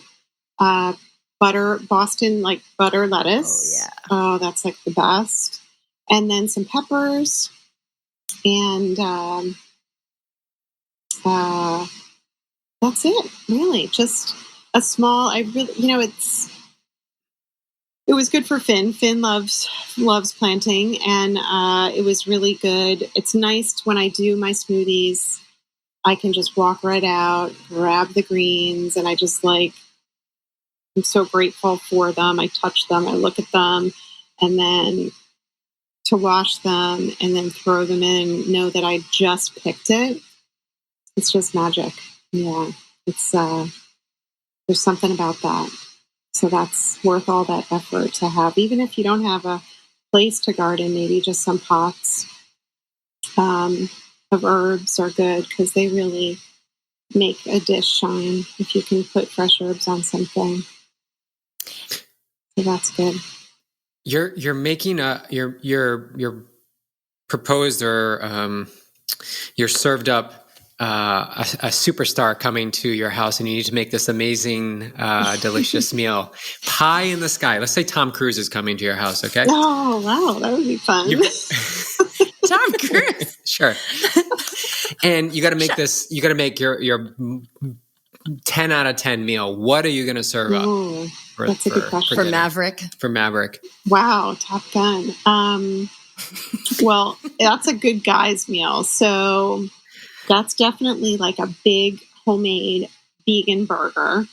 butter, Boston, like butter lettuce. Oh, yeah. Oh, that's like the best. And then some peppers and, that's it, really. Just a small, it was good for Finn. Finn loves planting, and it was really good. It's nice when I do my smoothies, I can just walk right out, grab the greens, and I'm so grateful for them. I touch them, I look at them, and then to wash them and then throw them in, know that I just picked it. It's just magic. Yeah, it's there's something about that. So that's worth all that effort to have. Even if you don't have a place to garden, maybe just some pots of herbs are good, because they really make a dish shine if you can put fresh herbs on something. So that's good. You're making your proposed, or you're served up a superstar coming to your house, and you need to make this amazing, delicious meal. Pie in the sky. Let's say Tom Cruise is coming to your house, okay? Oh, wow. That would be fun. Tom Cruise. Sure. And you got to make this, you got to make your 10 out of 10 meal. What are you going to serve up? Ooh, that's a good question. For Maverick. For Maverick. Wow. Top Gun. Well, that's a good guy's meal. So that's definitely like a big homemade vegan burger,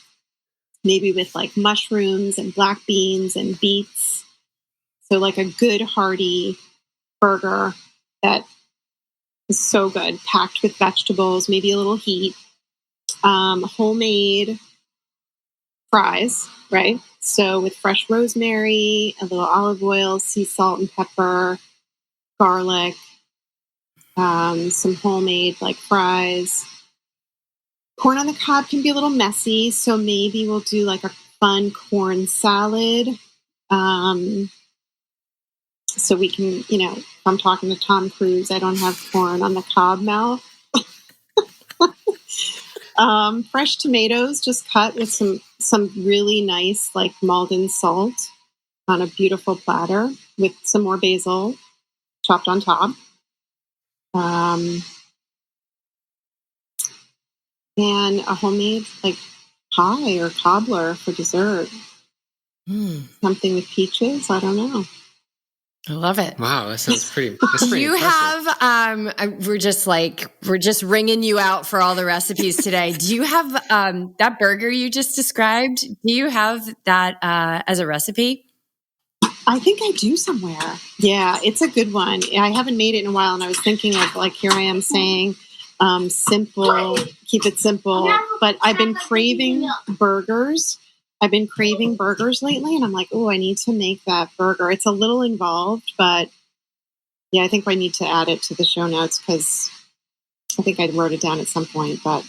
maybe with like mushrooms and black beans and beets. So like a good hearty burger that is so good, packed with vegetables, maybe a little heat. Homemade fries, right? So with fresh rosemary, a little olive oil, sea salt and pepper, garlic, some homemade like fries. Corn on the cob can be a little messy, so maybe we'll do like a fun corn salad. So we can, if I'm talking to Tom Cruise, I don't have corn on the cob mouth. Fresh tomatoes, just cut with some really nice like Maldon salt on a beautiful platter with some more basil. chopped on top. And a homemade like pie or cobbler for dessert. Something with peaches. I don't know. I love it. Wow, that sounds pretty. Do you impressive. have? We're just ringing you out for all the recipes today. Do you have that burger you just described? Do you have that as a recipe? I think I do somewhere. Yeah, it's a good one. I haven't made it in a while, and I was thinking of like, here I am saying, simple, keep it simple. But I've been craving burgers. I've been craving burgers lately, and I'm like, oh, I need to make that burger. It's a little involved, but yeah, I think I need to add it to the show notes because I think I wrote it down at some point. But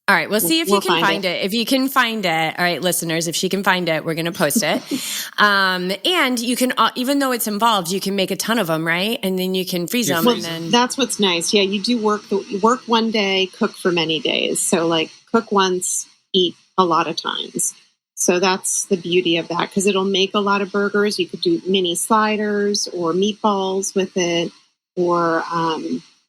all right, we'll see if you can find it. If you can find it, all right, listeners, if she can find it, we're going to post it. And you can, even though it's involved, you can make a ton of them, right? And then you can freeze them. Well, and then that's what's nice. Yeah, you do work one day, cook for many days. So like cook once, eat a lot of times. So that's the beauty of that because it'll make a lot of burgers. You could do mini sliders or meatballs with it or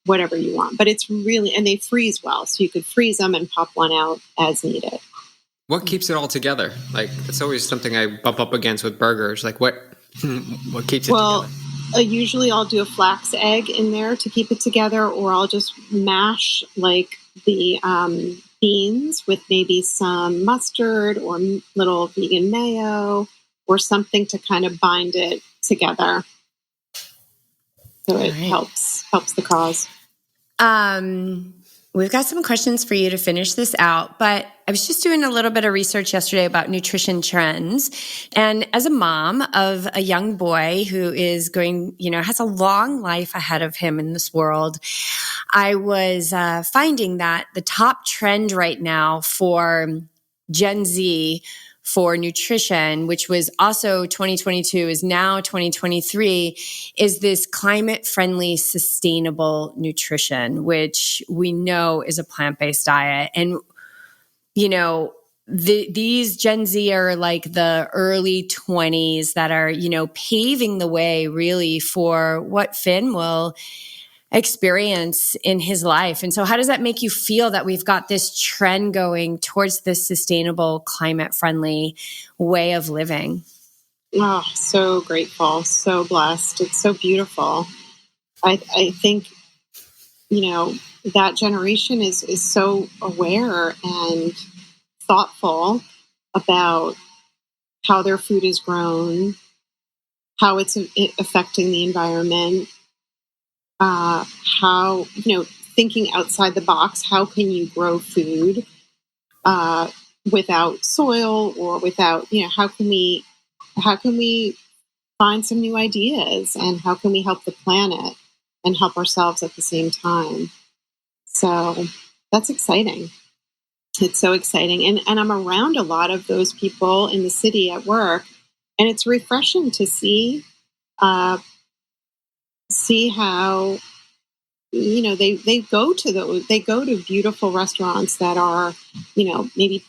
whatever you want. But it's really, and they freeze well. So you could freeze them and pop one out as needed. What keeps it all together? Like, it's always something I bump up against with burgers. Like, what keeps it together? Usually I'll do a flax egg in there to keep it together, or I'll just mash like the beans with maybe some mustard or little vegan mayo or something to kind of bind it together. So it helps the cause. We've got some questions for you to finish this out, but I was just doing a little bit of research yesterday about nutrition trends. And as a mom of a young boy who is has a long life ahead of him in this world, I was finding that the top trend right now for Gen Z for nutrition, which was also 2022, is now 2023, is this climate-friendly, sustainable nutrition, which we know is a plant-based diet. And, these Gen Z are like the early 20s that are, paving the way really for what Finn will experience in his life. And so how does that make you feel that we've got this trend going towards this sustainable, climate-friendly way of living? Oh, so grateful, so blessed. It's so beautiful. I think, that generation is so aware and thoughtful about how their food is grown, how it's affecting the environment, how, thinking outside the box, how can you grow food without soil or without, how can we find some new ideas and how can we help the planet and help ourselves at the same time? So that's exciting. It's so exciting. And I'm around a lot of those people in the city at work, and it's refreshing to see how, they go to beautiful restaurants that are, maybe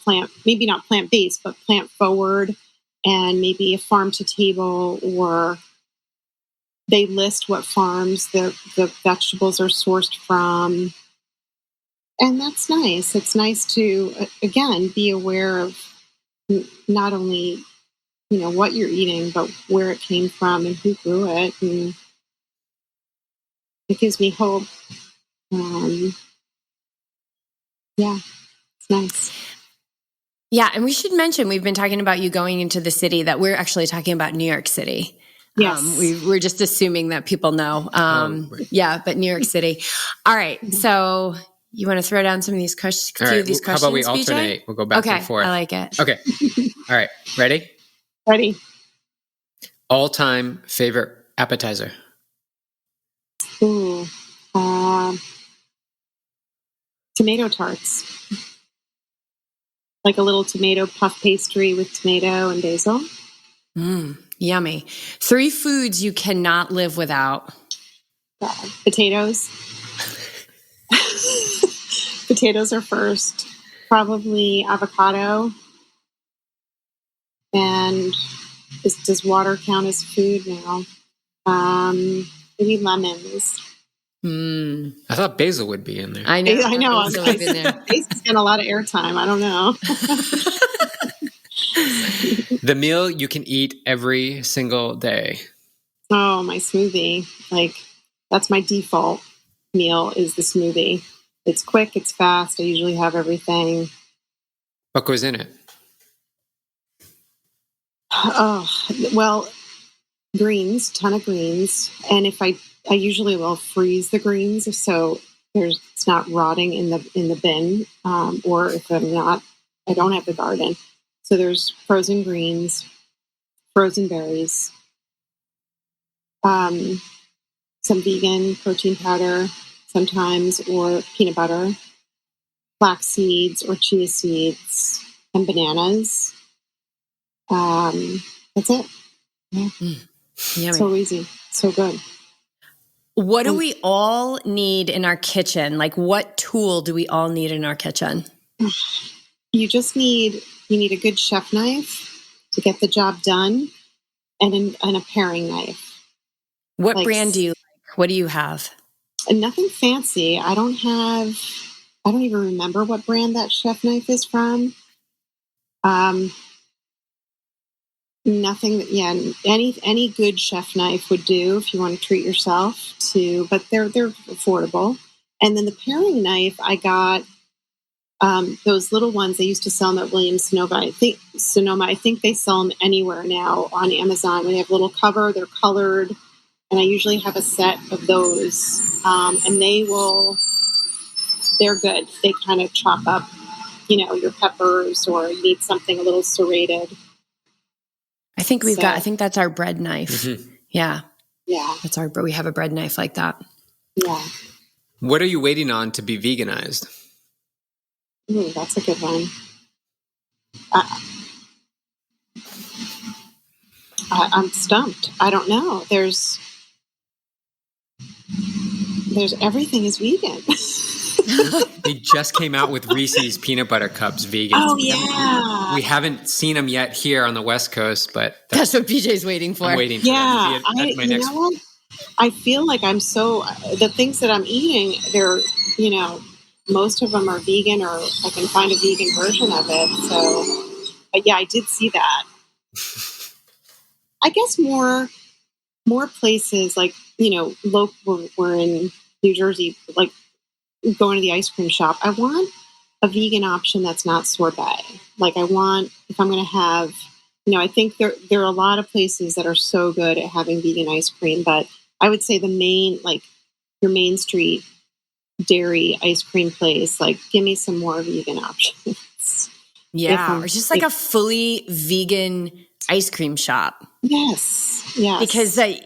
not plant-based, but plant forward, and maybe a farm to table, or they list what farms the vegetables are sourced from. And that's nice. It's nice to, again, be aware of not only, what you're eating, but where it came from and who grew it. And it gives me hope. Yeah, it's nice. Yeah, and we should mention, we've been talking about you going into the city, that we're actually talking about New York City. Yes. We're just assuming that people know. Right. Yeah, but New York City. All right, so you want to throw down some of these questions? All right, questions, how about we alternate? BJ? We'll go back and forth. I like it. Okay. All right. Ready? Ready. All-time favorite appetizer? Ooh. Tomato tarts. Like a little tomato puff pastry with tomato and basil. Yummy. 3 foods you cannot live without. Potatoes. Potatoes are first. Probably avocado. And does water count as food now? maybe lemons. I thought basil would be in there. I know. Basil would be in there. Basil's got a lot of airtime. I don't know. The meal you can eat every single day. Oh, my smoothie. Like, that's my default meal is the smoothie. It's quick, it's fast. I usually have everything. What goes in it? Oh, well, greens, ton of greens. And if I usually will freeze the greens so it's not rotting in the bin. Or if I don't have the garden. So there's frozen greens, frozen berries, some vegan protein powder sometimes, or peanut butter, flax seeds or chia seeds, and bananas. That's it. Yeah. So easy. So good. What do we all need in our kitchen? Like, what tool do we all need in our kitchen? You need a good chef knife to get the job done, and a paring knife. What brand do you like? What do you have? Nothing fancy. I don't even remember what brand that chef knife is from. Nothing. Yeah, any good chef knife would do if you want to treat yourself too. But they're affordable. And then the paring knife, I got those little ones they used to sell them at Williams Sonoma. I think they sell them anywhere now on Amazon. They have a little cover. They're colored, and I usually have a set of those. And they're good. They kind of chop up, your peppers, or you need something a little serrated. I think I think that's our bread knife. Mm-hmm. Yeah. Yeah. We have a bread knife like that. Yeah. What are you waiting on to be veganized? Ooh, that's a good one. I'm stumped. I don't know. There's everything is vegan. They just came out with Reese's peanut butter cups vegan. Oh, yeah. We haven't seen them yet here on the West Coast, but that's what BJ's waiting for. I'm waiting for yeah, them. That's my what? I feel like the things that I'm eating, they're, most of them are vegan, or I can find a vegan version of it. So, but yeah, I did see that. I guess more places like, we're in New Jersey, like going to the ice cream shop. I want a vegan option that's not sorbet. Like if I'm going to have, I think there are a lot of places that are so good at having vegan ice cream, but I would say your Main Street dairy ice cream place, like give me some more vegan options. Yeah. Or just like a fully vegan ice cream shop. Yes. Because I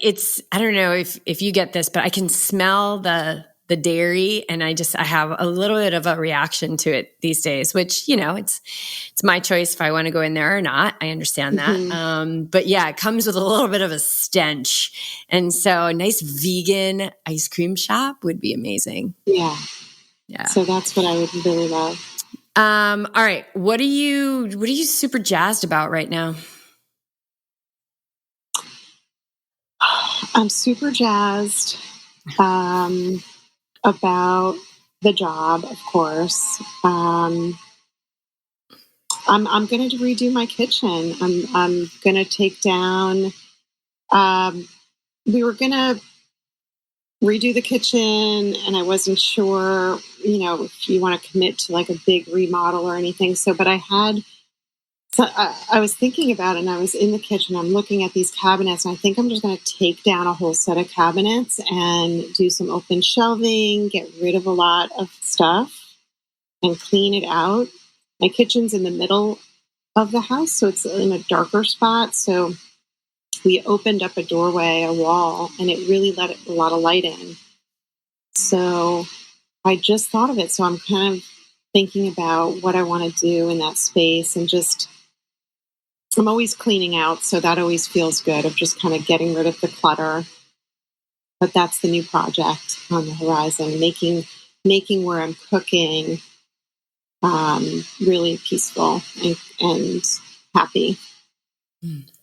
don't know if you get this, but I can smell the dairy, and I have a little bit of a reaction to it these days, which, it's my choice if I want to go in there or not. I understand that. Mm-hmm. But yeah, it comes with a little bit of a stench. And so a nice vegan ice cream shop would be amazing. Yeah. Yeah. So that's what I would really love. All right. What are you super jazzed about right now? I'm super jazzed about the job, of course. I'm going to redo my kitchen. I'm going to take down. We were going to redo the kitchen, and I wasn't sure, if you want to commit to like a big remodel or anything. But I was thinking about it, and I was in the kitchen. I'm looking at these cabinets, and I think I'm just going to take down a whole set of cabinets and do some open shelving, get rid of a lot of stuff, and clean it out. My kitchen's in the middle of the house, so it's in a darker spot. So we opened up a wall, and it really let a lot of light in. So I just thought of it. So I'm kind of thinking about what I want to do in that space, and I'm always cleaning out, so that always feels good, of just kind of getting rid of the clutter. But that's the new project on the horizon, making where I'm cooking really peaceful and happy.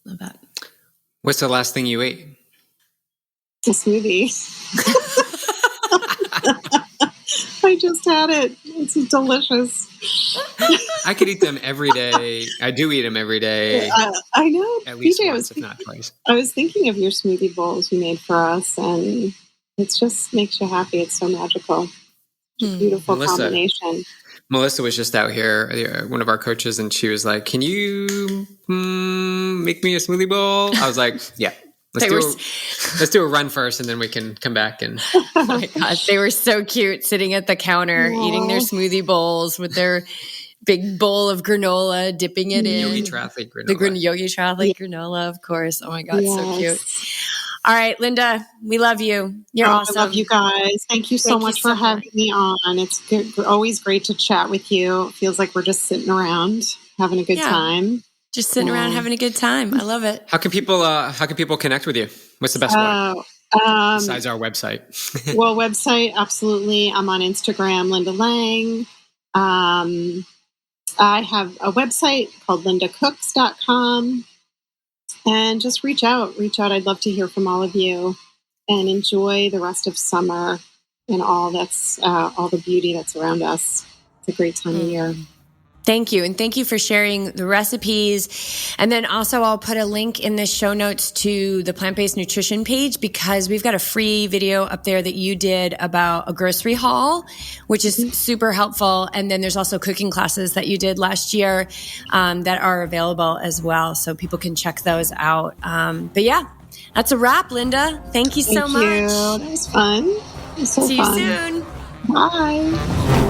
Love that. What's the last thing you ate? a smoothie. I just had it. It's delicious. I could eat them every day. I do eat them every day. I know. At least PJ, once, if not twice. I was thinking of your smoothie bowls you made for us, and it just makes you happy. It's so magical. It's a beautiful combination. Melissa was just out here, one of our coaches, and she was like, "Can you make me a smoothie bowl?" I was like, "Yeah, let's do a run first, and then we can come back." And oh my gosh, they were so cute, sitting at the counter, eating their smoothie bowls with their big bowl of granola, dipping it in. YogiTriathlete granola. The YogiTriathlete granola, of course. Oh my God, so cute. All right, Lynda, we love you. You're awesome. I love you guys. Thank you so much for having me on. It's always great to chat with you. It feels like we're just sitting around having a good time. Just sitting around having a good time. I love it. How can people connect with you? What's the best way? Besides our website. Well, website, absolutely. I'm on Instagram, Lynda Layng. I have a website called lindacooks.com. And just reach out. I'd love to hear from all of you, and enjoy the rest of summer and all the beauty that's around us. It's a great time of year. Thank you. And thank you for sharing the recipes. And then also I'll put a link in the show notes to the plant-based nutrition page, because we've got a free video up there that you did about a grocery haul, which is super helpful. And then there's also cooking classes that you did last year that are available as well. So people can check those out. But yeah, that's a wrap, Lynda. Thank you so much. That was fun. It was so fun. See you soon. Bye.